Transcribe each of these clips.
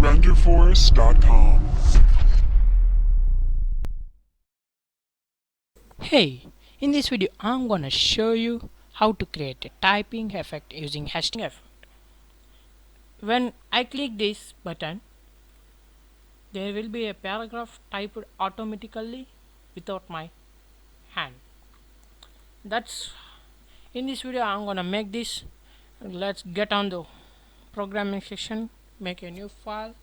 RenderForest.com. Hey, in this video I'm gonna show you how to create a typing effect using HTML. When I click this button, there will be a paragraph typed automatically without my hand. That's in this video I'm gonna make this. Let's get on the programming section, make a new file,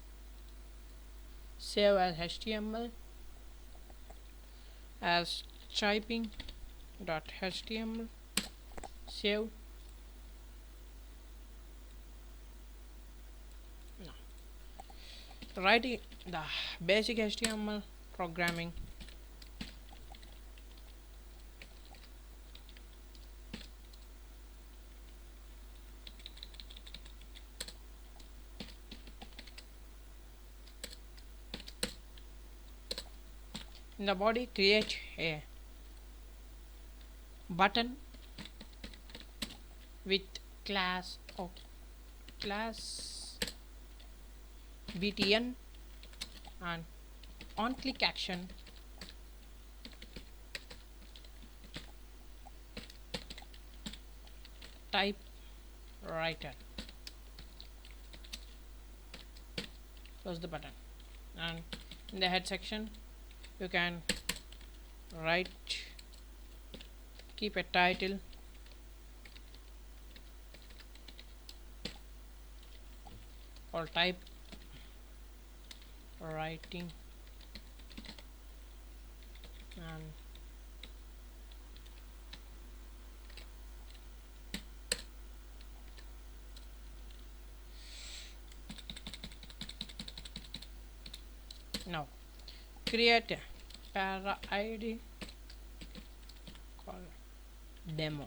save as HTML as typing.html, save. Writing the basic HTML programming. In the body, create a button with class btn, and on click action type writer. Close the button, and in the head section you can write, keep a title, or type writing, and now create a para id called demo.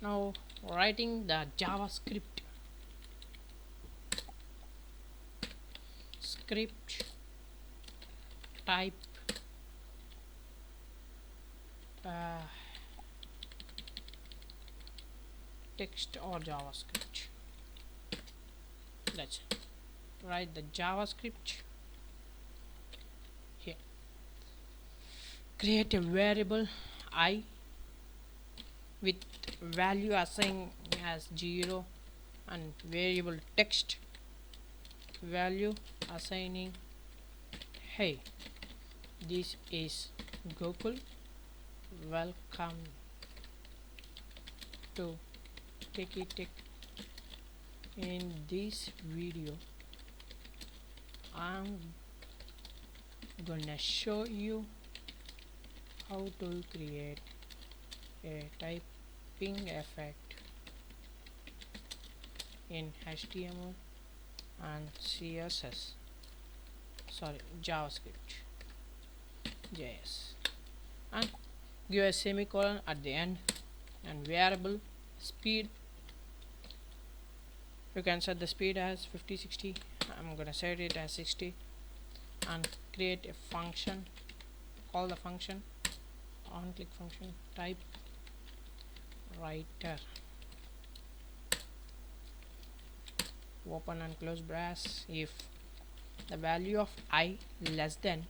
Now writing the JavaScript type text or JavaScript. Let's write the JavaScript here. Create a variable I with value assigned as 0, and variable text value assigning, hey, this is Gokul, welcome to Techy Tech. In this video I'm gonna show you how to create a typing effect in HTML and CSS, JavaScript, JS, and give a semicolon at the end, and variable speed. You can set the speed as 50-60. I'm gonna set it as 60, and create a function. Call the function on click function type writer, open and close brace if the value of I less than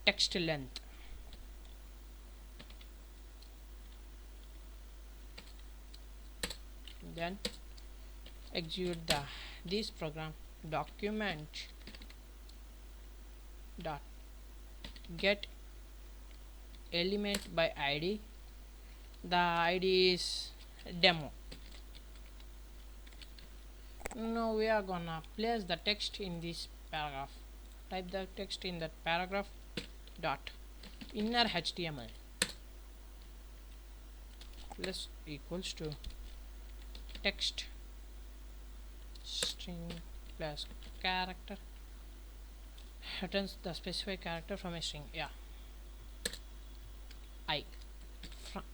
text length. Then execute this program. Document dot get element by id. The id is demo. Now we are gonna place the text in this paragraph. Type the text in that paragraph dot inner HTML plus equals to text string plus character, returns the specified character from a string. I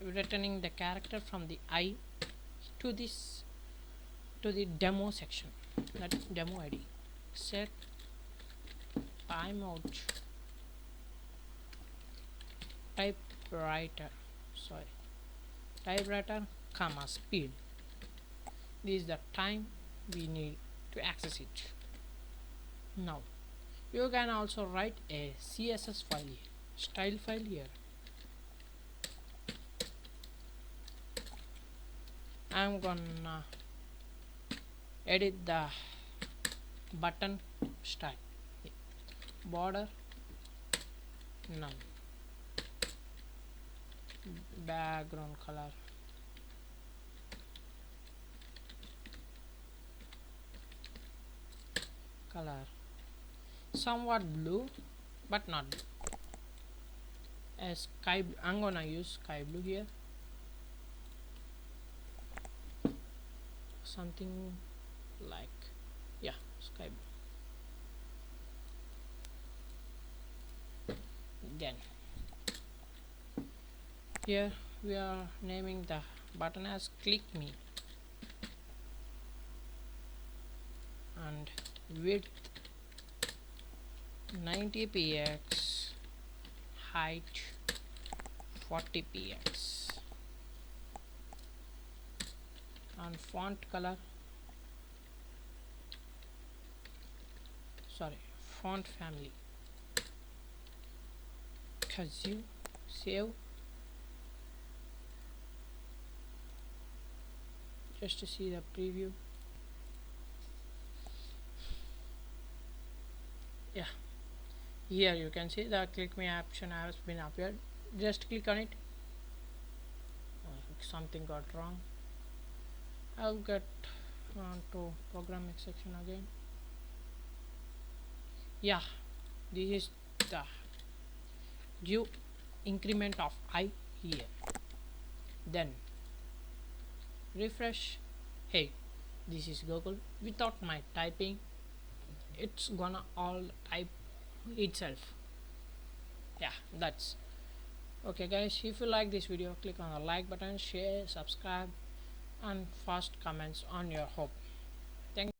returning the character from the I to the demo section, that is demo id. Set timeout typewriter, typewriter comma speed. This is the time we need to access it. Now you can also write a CSS file here, style file here. I'm gonna edit the button style, border none, background color somewhat blue but not blue, a sky blue. I'm gonna use sky blue here, something like, yeah, sky blue. Then here we are naming the button as click me, and width 90 px, height 40 px, and font color, sorry, font family, Kazoo, save, just to see the preview. Yeah, here you can see the click me option has been appeared. Just click on it. Something got wrong. I'll get to programming section again. Yeah, this is the give increment of I here. Then refresh. Hey, this is Google. Without my typing, it's gonna all type itself. Yeah, that's okay guys. If you like this video, click on the like button, share, subscribe, and fast comments on your hope. Thank you.